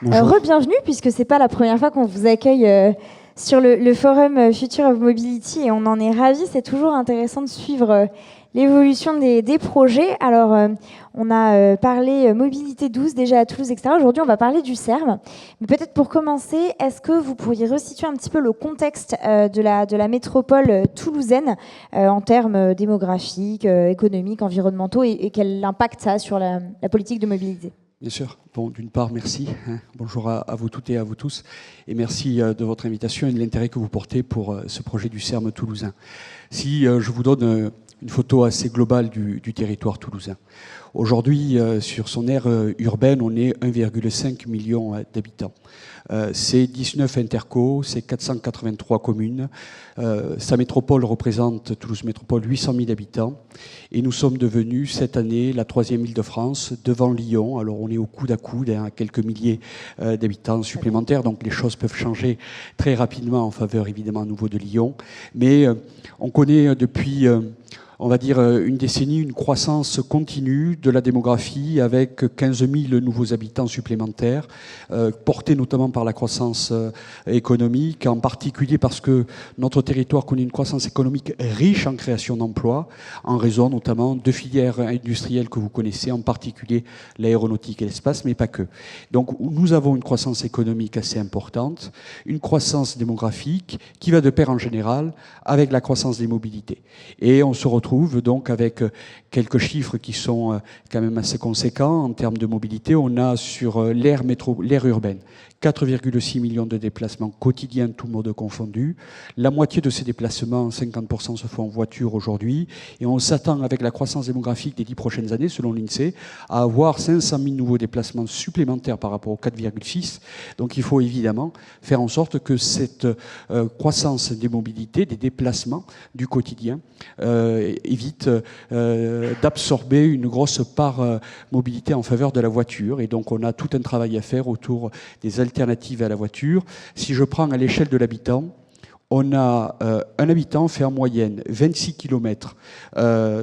Bonjour. Re-bienvenue, puisque c'est pas la première fois qu'on vous accueille sur le forum Future of Mobility et on en est ravis. C'est toujours intéressant de suivre l'évolution des projets. Alors, on a parlé mobilité douce déjà à Toulouse, etc. Aujourd'hui, on va parler du CERM. Mais peut-être pour commencer, est-ce que vous pourriez resituer un petit peu le contexte de la métropole toulousaine en termes démographiques, économiques, environnementaux et quel impact ça a sur la politique de mobilité ? Bien sûr. Bon, d'une part, merci. Bonjour à vous toutes et à vous tous. Et merci de votre invitation et de l'intérêt que vous portez pour ce projet du CERM toulousain. Si je vous donne une photo assez globale du territoire toulousain. Aujourd'hui, sur son aire urbaine, on est 1,5 million d'habitants. C'est 19 intercos, c'est 483 communes. Sa métropole représente, Toulouse Métropole, 800 000 habitants. Et nous sommes devenus, cette année, la 3e ville de France, devant Lyon. Alors on est au coude à coude, à quelques milliers d'habitants supplémentaires. Donc les choses peuvent changer très rapidement en faveur, évidemment, à nouveau de Lyon. Mais on connaît depuis... on va dire une décennie, une croissance continue de la démographie avec 15 000 nouveaux habitants supplémentaires, portés notamment par la croissance économique, en particulier parce que notre territoire connaît une croissance économique riche en création d'emplois, en raison notamment de filières industrielles que vous connaissez, en particulier l'aéronautique et l'espace, mais pas que. Donc nous avons une croissance économique assez importante, une croissance démographique qui va de pair en général avec la croissance des mobilités. Et on se retrouve donc avec quelques chiffres qui sont quand même assez conséquents en termes de mobilité. On a sur l'aire urbaine 4,6 millions de déplacements quotidiens, tous modes confondus. La moitié de ces déplacements, 50%, se font en voiture aujourd'hui. Et on s'attend, avec la croissance démographique des 10 prochaines années, selon l'INSEE, à avoir 500 000 nouveaux déplacements supplémentaires par rapport aux 4,6. Donc il faut évidemment faire en sorte que cette croissance des mobilités, des déplacements du quotidien, évite d'absorber une grosse part mobilité en faveur de la voiture. Et donc on a tout un travail à faire autour des alternatives à la voiture. Si je prends à l'échelle de l'habitant, on a un habitant fait en moyenne 26 km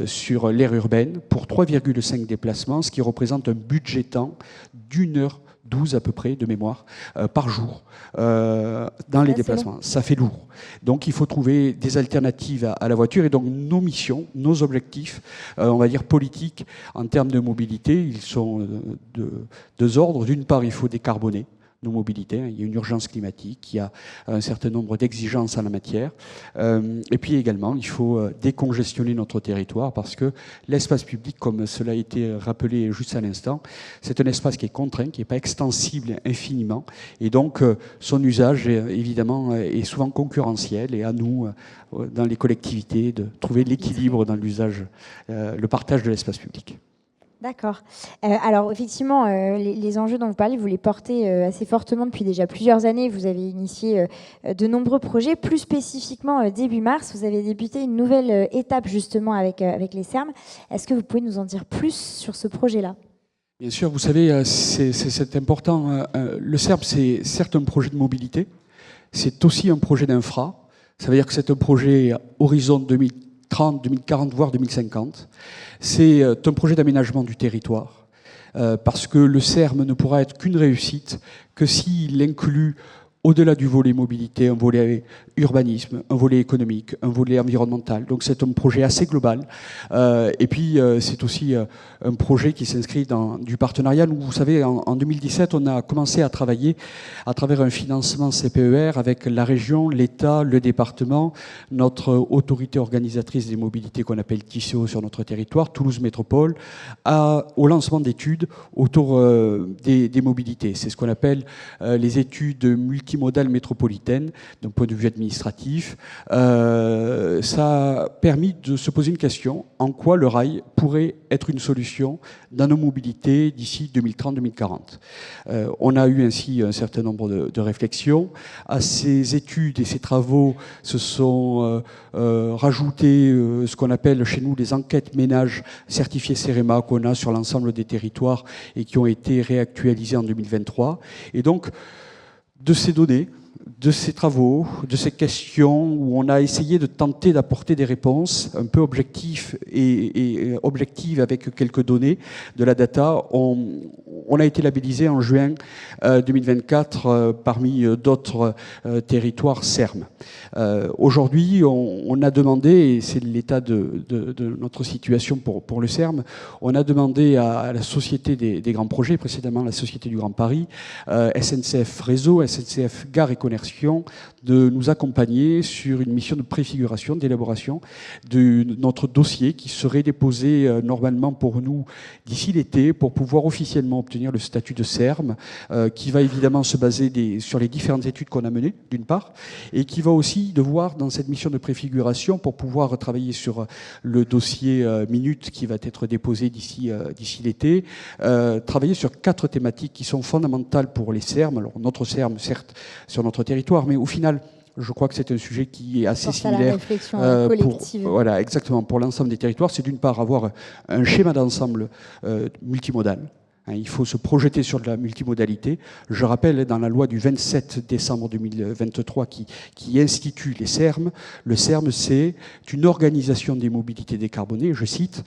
sur l'aire urbaine pour 3,5 déplacements, ce qui représente un budget temps d'1h12 à peu près de mémoire par jour dans les déplacements. Ça fait lourd. Donc il faut trouver des alternatives à la voiture et donc nos missions, nos objectifs, on va dire politiques en termes de mobilité, ils sont de deux ordres. D'une part, il faut décarboner nos mobilités. Il y a une urgence climatique, il y a un certain nombre d'exigences en la matière. Et puis également, il faut décongestionner notre territoire parce que l'espace public, comme cela a été rappelé juste à l'instant, c'est un espace qui est contraint, qui n'est pas extensible infiniment. Et donc, son usage, évidemment, est souvent concurrentiel. Et à nous, dans les collectivités, de trouver l'équilibre dans l'usage, le partage de l'espace public. D'accord. Alors effectivement, les enjeux dont vous parlez, vous les portez assez fortement depuis déjà plusieurs années. Vous avez initié de nombreux projets. Plus spécifiquement, début mars, vous avez débuté une nouvelle étape justement avec les CERM. Est-ce que vous pouvez nous en dire plus sur ce projet-là ? Bien sûr, vous savez, c'est important. Le CERM, c'est certes un projet de mobilité, c'est aussi un projet d'infra. Ça veut dire que c'est un projet horizon 2030, 2040, voire 2050. C'est un projet d'aménagement du territoire, parce que le CERM ne pourra être qu'une réussite que s'il inclut, au-delà du volet mobilité, un volet urbanisme, un volet économique, un volet environnemental. Donc c'est un projet assez global. Et puis c'est aussi un projet qui s'inscrit dans du partenariat. Nous, vous savez, en 2017, on a commencé à travailler à travers un financement CPER avec la région, l'État, le département, notre autorité organisatrice des mobilités qu'on appelle TICO sur notre territoire, Toulouse Métropole, au lancement d'études autour des mobilités. C'est ce qu'on appelle les études multimodales métropolitaines d'un point de vue administratif. Ça a permis de se poser une question: en quoi le rail pourrait être une solution dans nos mobilités d'ici 2030-2040 ? On a eu ainsi un certain nombre de réflexions. À ces études et ces travaux se sont rajoutés ce qu'on appelle chez nous les enquêtes ménages certifiées CEREMA qu'on a sur l'ensemble des territoires et qui ont été réactualisées en 2023. Et donc, de ces données, de ces travaux, de ces questions où on a essayé de tenter d'apporter des réponses un peu objectives et objectives avec quelques données de la data, on a été labellisé en juin 2024 parmi d'autres territoires SERM. Aujourd'hui, on a demandé, et c'est l'état de notre situation pour le SERM, on a demandé à la Société des Grands Projets, précédemment la Société du Grand Paris, SNCF Réseau, SNCF Gare et Connexion, de nous accompagner sur une mission de préfiguration, d'élaboration de notre dossier qui serait déposé normalement pour nous d'ici l'été pour pouvoir officiellement obtenir le statut de SERM, qui va évidemment se baser sur les différentes études qu'on a menées, d'une part, et qui va aussi devoir, dans cette mission de préfiguration, pour pouvoir travailler sur le dossier Minute qui va être déposé d'ici l'été, travailler sur 4 thématiques qui sont fondamentales pour les SERM. Alors notre SERM, certes, sur notre territoire, mais au final, je crois que c'est un sujet qui est assez similaire. La réflexion collective. Voilà, exactement. Pour l'ensemble des territoires, c'est d'une part avoir un schéma d'ensemble multimodal. Il faut se projeter sur de la multimodalité. Je rappelle, dans la loi du 27 décembre 2023 qui institue les SERM, le SERM, c'est une organisation des mobilités décarbonées, je cite,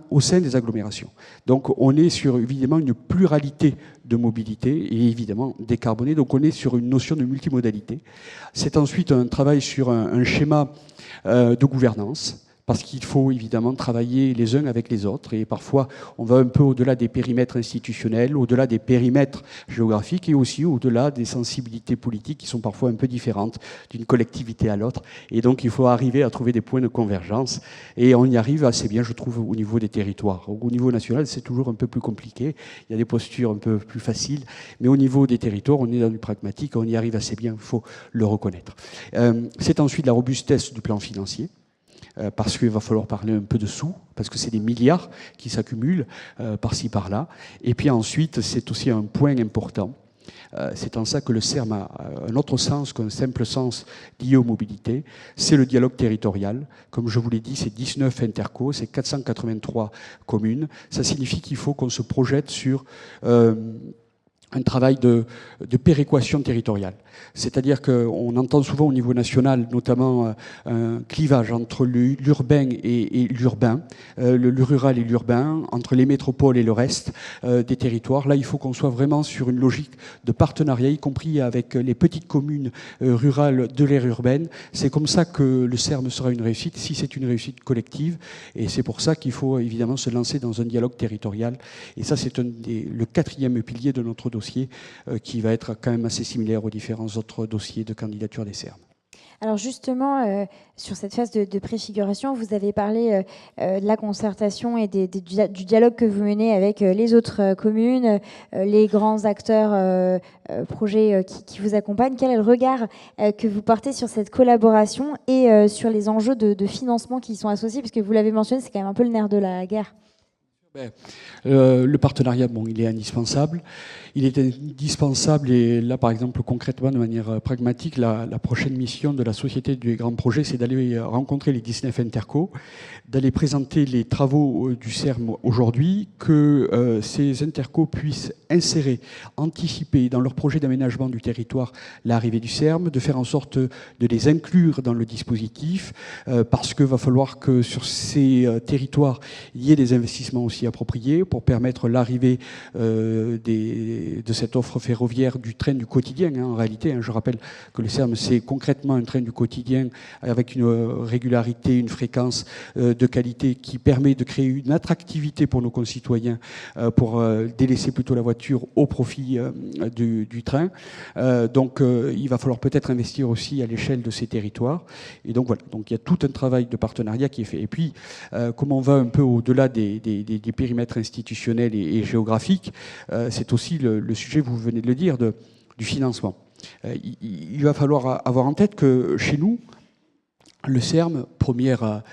au sein des agglomérations. Donc on est sur évidemment une pluralité de mobilité et évidemment décarbonée. Donc on est sur une notion de multimodalité. C'est ensuite un travail sur un schéma de gouvernance, parce qu'il faut évidemment travailler les uns avec les autres, et parfois on va un peu au-delà des périmètres institutionnels, au-delà des périmètres géographiques, et aussi au-delà des sensibilités politiques qui sont parfois un peu différentes d'une collectivité à l'autre, et donc il faut arriver à trouver des points de convergence, et on y arrive assez bien, je trouve, au niveau des territoires. Au niveau national, c'est toujours un peu plus compliqué, il y a des postures un peu plus faciles, mais au niveau des territoires, on est dans du pragmatique, on y arrive assez bien, il faut le reconnaître. C'est ensuite la robustesse du plan financier, parce qu'il va falloir parler un peu de sous, parce que c'est des milliards qui s'accumulent par-ci, par-là. Et puis ensuite, c'est aussi un point important. C'est en ça que le SERM a un autre sens qu'un simple sens lié aux mobilités. C'est le dialogue territorial. Comme je vous l'ai dit, c'est 19 intercos, c'est 483 communes. Ça signifie qu'il faut qu'on se projette sur un travail de péréquation territoriale. C'est-à-dire qu'on entend souvent au niveau national, notamment un clivage entre l'urbain et l'urbain, le rural et l'urbain, entre les métropoles et le reste des territoires. Là, il faut qu'on soit vraiment sur une logique de partenariat, y compris avec les petites communes rurales de l'aire urbaine. C'est comme ça que le SERM sera une réussite, si c'est une réussite collective. Et c'est pour ça qu'il faut évidemment se lancer dans un dialogue territorial. Et ça, c'est le 4e pilier de notre dossier, qui va être quand même assez similaire aux différents autres dossiers de candidature des SERM. Alors justement, sur cette phase de préfiguration, vous avez parlé de la concertation et du dialogue que vous menez avec les autres communes, les grands acteurs projets qui vous accompagnent. Quel est le regard que vous portez sur cette collaboration et sur les enjeux de financement qui y sont associés? Puisque vous l'avez mentionné, c'est quand même un peu le nerf de la guerre. Le partenariat, bon, il est indispensable. Il est indispensable, et là, par exemple, concrètement, de manière pragmatique, la prochaine mission de la Société du Grand Projet, c'est d'aller rencontrer les 19 intercos, d'aller présenter les travaux du SERM aujourd'hui, que ces intercos puissent insérer, anticiper dans leur projet d'aménagement du territoire l'arrivée du SERM, de faire en sorte de les inclure dans le dispositif, parce qu'il va falloir que sur ces territoires, il y ait des investissements aussi appropriés pour permettre l'arrivée de cette offre ferroviaire du train du quotidien. En réalité, je rappelle que le SERM, c'est concrètement un train du quotidien avec une régularité, une fréquence de qualité qui permet de créer une attractivité pour nos concitoyens pour délaisser plutôt la voiture au profit du train. Donc il va falloir peut-être investir aussi à l'échelle de ces territoires. Et donc voilà, donc il y a tout un travail de partenariat qui est fait. Et puis, comme on va un peu au-delà des périmètres institutionnels et géographiques, c'est aussi le sujet, vous venez de le dire, du financement. Il va falloir avoir en tête que chez nous, le SERM, première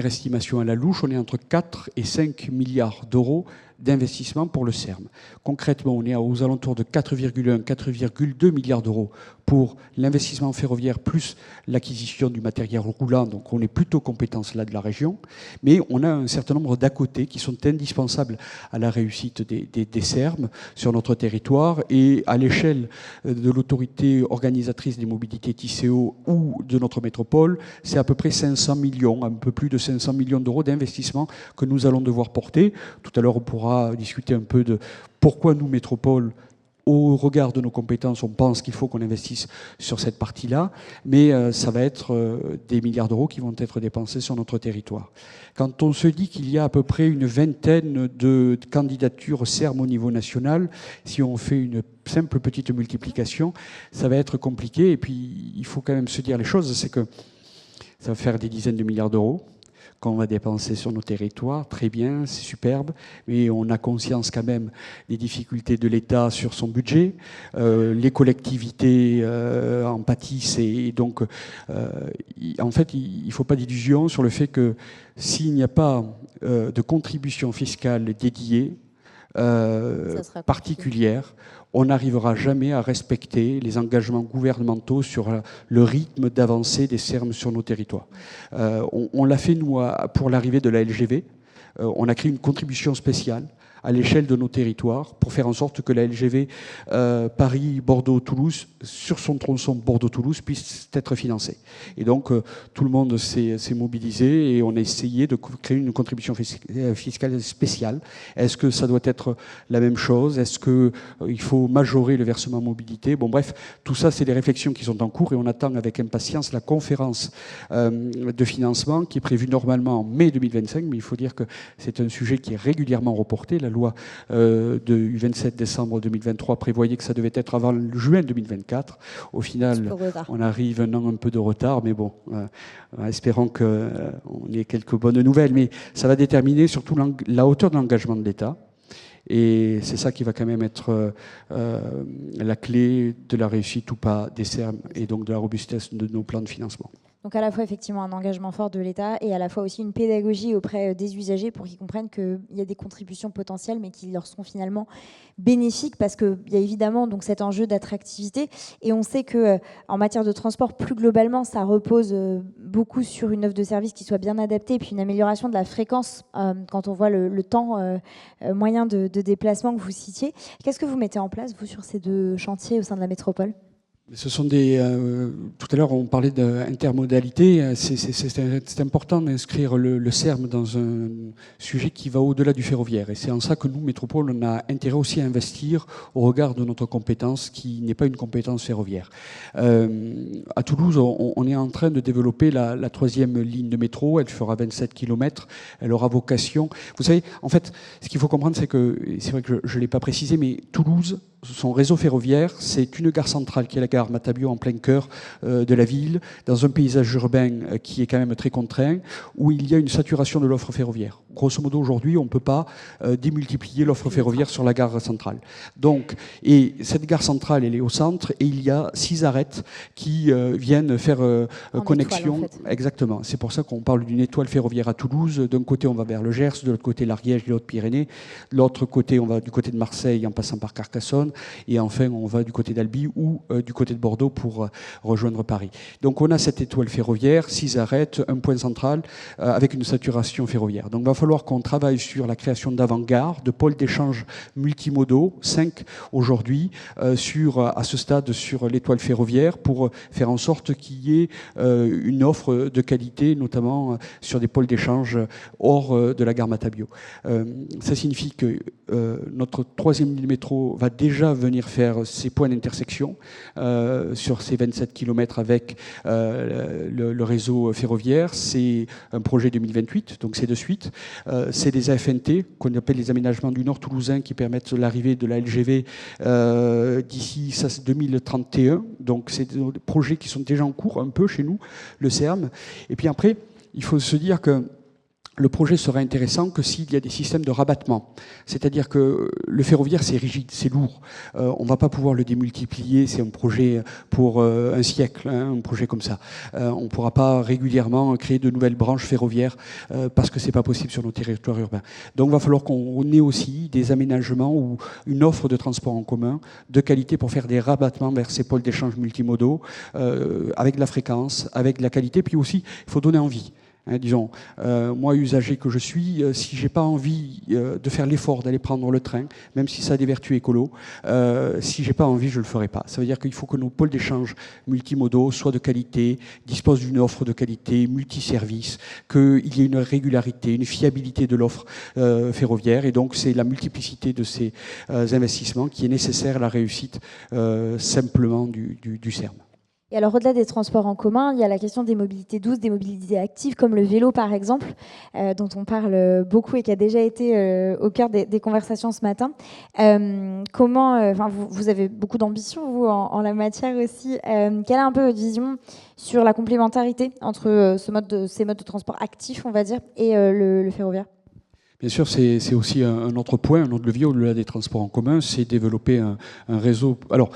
estimation à la louche, on est entre 4 et 5 milliards d'euros d'investissement pour le SERM. Concrètement, on est aux alentours de 4,1, 4,2 milliards d'euros pour l'investissement ferroviaire plus l'acquisition du matériel roulant. Donc on est plutôt compétence là de la région, mais on a un certain nombre d'à côté qui sont indispensables à la réussite des SERM sur notre territoire, et à l'échelle de l'autorité organisatrice des mobilités TCO ou de notre métropole, c'est à peu près 500 millions, un peu plus de 500 millions d'euros d'investissement que nous allons devoir porter. Tout à l'heure, on pourra discuter un peu de pourquoi nous, métropole, au regard de nos compétences, on pense qu'il faut qu'on investisse sur cette partie-là, mais ça va être des milliards d'euros qui vont être dépensés sur notre territoire. Quand on se dit qu'il y a à peu près une vingtaine de candidatures SERM au niveau national, si on fait une simple petite multiplication, ça va être compliqué. Et puis, il faut quand même se dire les choses, c'est que ça va faire des dizaines de milliards d'euros qu'on va dépenser sur nos territoires, très bien, c'est superbe, mais on a conscience quand même des difficultés de l'État sur son budget. Les collectivités en pâtissent, et donc, en fait, il ne faut pas d'illusion sur le fait que s'il n'y a pas de contribution fiscale dédiée, particulière, on n'arrivera jamais à respecter les engagements gouvernementaux sur le rythme d'avancée des SERM sur nos territoires. On l'a fait, nous, pour l'arrivée de la LGV. On a créé une contribution spéciale à l'échelle de nos territoires pour faire en sorte que la LGV Paris-Bordeaux-Toulouse, sur son tronçon Bordeaux-Toulouse, puisse être financée. Et donc, tout le monde s'est mobilisé et on a essayé de créer une contribution fiscale spéciale. Est-ce que ça doit être la même chose? Est-ce qu'il faut majorer le versement mobilité? Bon, bref, tout ça, c'est des réflexions qui sont en cours et on attend avec impatience la conférence de financement qui est prévue normalement en mai 2025, mais il faut dire que c'est un sujet qui est régulièrement reporté. La loi du 27 décembre 2023 prévoyait que ça devait être avant juin 2024. Au final, on arrive un an un peu de retard, mais bon, espérons qu'on ait quelques bonnes nouvelles. Mais ça va déterminer surtout la hauteur de l'engagement de l'État. Et c'est ça qui va quand même être la clé de la réussite ou pas des SERM et donc de la robustesse de nos plans de financement. Donc à la fois effectivement un engagement fort de l'État et à la fois aussi une pédagogie auprès des usagers pour qu'ils comprennent qu'il y a des contributions potentielles mais qui leur seront finalement bénéfiques parce qu'il y a évidemment donc cet enjeu d'attractivité et on sait que en matière de transport plus globalement ça repose beaucoup sur une offre de service qui soit bien adaptée et puis une amélioration de la fréquence quand on voit le temps moyen de déplacement que vous citiez. Qu'est-ce que vous mettez en place vous sur ces deux chantiers au sein de la métropole ? Ce sont tout à l'heure, on parlait d'intermodalité. C'est important d'inscrire le SERM dans un sujet qui va au-delà du ferroviaire. Et c'est en ça que nous, Métropole, on a intérêt aussi à investir au regard de notre compétence, qui n'est pas une compétence ferroviaire. À Toulouse, on est en train de développer la troisième ligne de métro. Elle fera 27 km. Elle aura vocation... Vous savez, en fait, ce qu'il faut comprendre, c'est que, c'est vrai que je ne l'ai pas précisé, mais Toulouse, son réseau ferroviaire, c'est une gare centrale qui est la gare Matabiau en plein cœur de la ville, dans un paysage urbain qui est quand même très contraint, où il y a une saturation de l'offre ferroviaire. Grosso modo, aujourd'hui, on ne peut pas démultiplier l'offre ferroviaire sur la gare centrale. Donc, et cette gare centrale, elle est au centre, et il y a 6 arêtes qui viennent faire connexion. Étoile, en fait. Exactement. C'est pour ça qu'on parle d'une étoile ferroviaire à Toulouse. D'un côté, on va vers le Gers, de l'autre côté, l'Ariège, les Hautes-Pyrénées. De l'autre côté, on va du côté de Marseille en passant par Carcassonne. Et enfin, on va du côté d'Albi ou du côté de Bordeaux pour rejoindre Paris. Donc, on a cette étoile ferroviaire, 6 arêtes, un point central, avec une saturation ferroviaire. Donc, il va falloir qu'on travaille sur la création d'avant-gares, de pôles d'échange multimodaux, 5 aujourd'hui, à ce stade sur l'étoile ferroviaire, pour faire en sorte qu'il y ait une offre de qualité, notamment sur des pôles d'échange hors de la gare Matabiau. Ça signifie que notre troisième ligne métro va déjà venir faire ses points d'intersection sur ces 27 km avec le réseau ferroviaire. C'est un projet 2028, donc c'est de suite. C'est des AFNT, qu'on appelle les aménagements du Nord toulousain, qui permettent l'arrivée de la LGV d'ici 2031. Donc c'est des projets qui sont déjà en cours, un peu chez nous, le SERM. Et puis après, il faut se dire que le projet sera intéressant que s'il y a des systèmes de rabattement. C'est-à-dire que le ferroviaire, c'est rigide, c'est lourd. On ne va pas pouvoir le démultiplier, c'est un projet pour un siècle, hein, un projet comme ça. On ne pourra pas régulièrement créer de nouvelles branches ferroviaires parce que ce n'est pas possible sur nos territoires urbains. Donc il va falloir qu'on ait aussi des aménagements ou une offre de transport en commun de qualité pour faire des rabattements vers ces pôles d'échange multimodaux, avec de la fréquence, avec de la qualité, puis aussi, il faut donner envie. Hein, disons, moi, usager que je suis, si j'ai pas envie de faire l'effort d'aller prendre le train, même si ça a des vertus écolo, si j'ai pas envie, je le ferai pas. Ça veut dire qu'il faut que nos pôles d'échange multimodaux soient de qualité, disposent d'une offre de qualité, multiservice, qu'il y ait une régularité, une fiabilité de l'offre ferroviaire. Et donc, c'est la multiplicité de ces investissements qui est nécessaire à la réussite simplement du CERM. Et alors, au-delà des transports en commun, il y a la question des mobilités douces, des mobilités actives, comme le vélo, par exemple, dont on parle beaucoup et qui a déjà été au cœur des conversations ce matin. Vous avez beaucoup d'ambition, vous, en la matière aussi. Quelle est un peu votre vision sur la complémentarité entre ces modes de transport actifs, on va dire, et le ferroviaire ? Bien sûr, c'est aussi un autre point, un autre levier au-delà des transports en commun, c'est développer un réseau. Alors,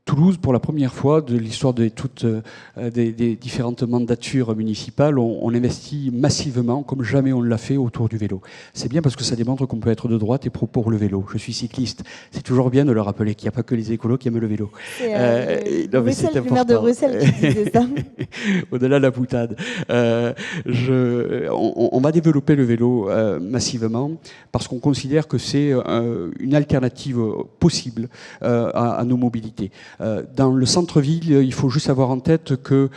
Toulouse, pour la première fois de l'histoire de toutes des différentes mandatures municipales, on investit massivement, comme jamais on l'a fait, autour du vélo. C'est bien parce que ça démontre qu'on peut être de droite et pour le vélo. Je suis cycliste. C'est toujours bien de le rappeler qu'il n'y a pas que les écolos qui aiment le vélo. C'est le maire de Bruxelles qui disait ça. Au-delà de la boutade. On va développer le vélo massivement parce qu'on considère que c'est une alternative possible à nos mobilités. Dans le centre-ville, il faut juste avoir en tête que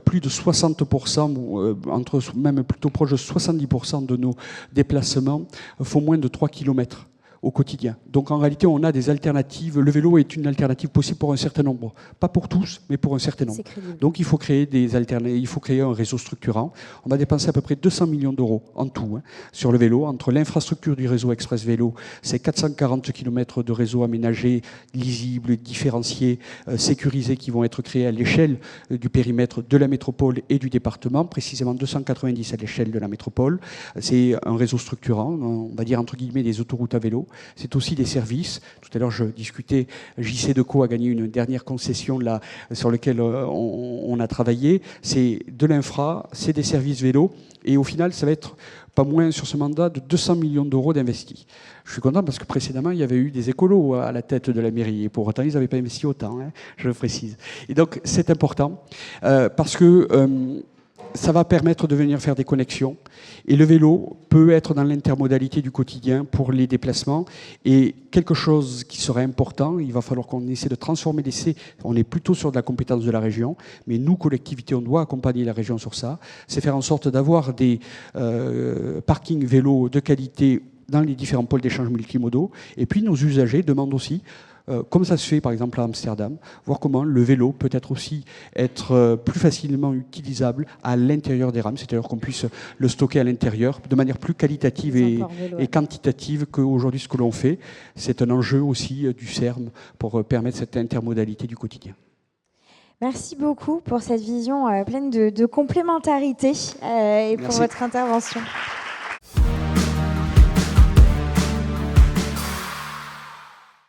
plus de 60%, même plutôt proche de 70% de nos déplacements font moins de 3 km au quotidien. Donc en réalité, on a des alternatives. Le vélo est une alternative possible pour un certain nombre. Pas pour tous, mais pour un certain nombre. Donc il faut créer des alternatives, il faut créer un réseau structurant. On va dépenser à peu près 200 millions d'euros en tout sur le vélo. Entre l'infrastructure du réseau Express Vélo, c'est 440 km de réseau aménagé, lisible, différencié, sécurisé, qui vont être créés à l'échelle du périmètre de la métropole et du département, précisément 290 à l'échelle de la métropole. C'est un réseau structurant, on va dire entre guillemets des autoroutes à vélo. C'est aussi des services. Tout à l'heure, je discutais, JC Decaux a gagné une dernière concession là, sur laquelle on a travaillé. C'est de l'infra, c'est des services vélo. Et au final, ça va être pas moins sur ce mandat de 200 millions d'euros d'investis. Je suis content parce que précédemment, il y avait eu des écolos à la tête de la mairie. Et pour autant, ils n'avaient pas investi autant, je le précise. Et donc, c'est important parce que ça va permettre de venir faire des connexions. Et le vélo peut être dans l'intermodalité du quotidien pour les déplacements. Et quelque chose qui serait important, il va falloir qu'on essaie de transformer l'essai. On est plutôt sur de la compétence de la région, mais nous, collectivités, on doit accompagner la région sur ça. C'est faire en sorte d'avoir des parkings vélos de qualité dans les différents pôles d'échange multimodaux. Et puis nos usagers demandent aussi, comme ça se fait par exemple à Amsterdam, voir comment le vélo peut être aussi plus facilement utilisable à l'intérieur des rames, c'est-à-dire qu'on puisse le stocker à l'intérieur de manière plus qualitative et quantitative qu'aujourd'hui ce que l'on fait. C'est un enjeu aussi du CERM pour permettre cette intermodalité du quotidien. Merci beaucoup pour cette vision pleine de complémentarité et pour votre intervention.